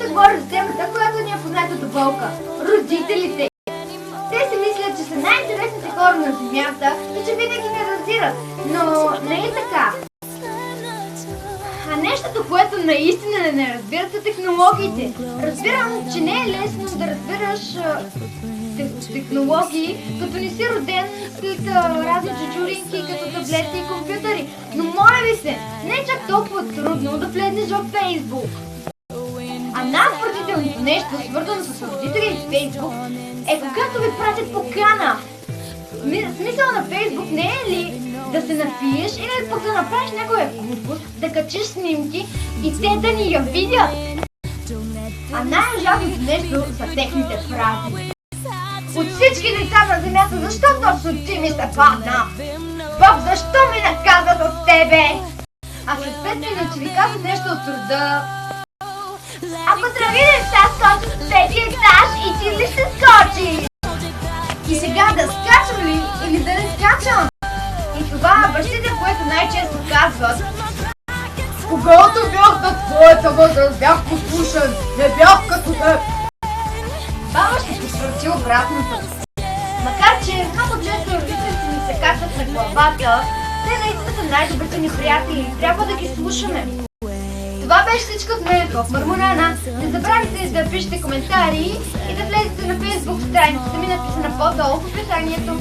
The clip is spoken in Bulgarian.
говоря за темата, която ни е позната до болка. Родителите. Те си мислят, че са най-интересните хора на земята и че винаги не разбират. Но не е така. А нещото, което наистина не разбират, са технологиите. Разбирам, че не е лесно да разбираш технологии, като не си роден с разни чучуринки, като таблети и компютъри. Но моля ви се, не е чак толкова трудно да влезеш в Фейсбук. А най-отвратителното нещо, свързано с родители и Фейсбук, е когато ви пратят покана. Смисъл на Фейсбук не е ли да се напиеш или пък да направиш някоя глупост, да качиш снимки и те да ни я видят? А най-ужасното нещо са техните фрази. От всички деца на земята, защо точно ти ми се падна? Бог, защо ми наказва с тебе? А след 5 минути ви казват нещо от рода: ако тръгне деца, скочи с 5 етаж и ти ли ще скочиш? И сега да скачам ли или да не скачам? И това бащите, което най-често казват: когато бях на твоята възраст, бях послушен, не бях като теб. Баба ще се свърти обратното. Макар че много често родителите ни се качват на главата, те наистина са най-добрите ни приятели и трябва да ги слушаме. Това беше всичко от мен в Марморана. Не забравяйте да пишете коментари и да влезете на Facebook страницата ми, написана по-долу в описанието.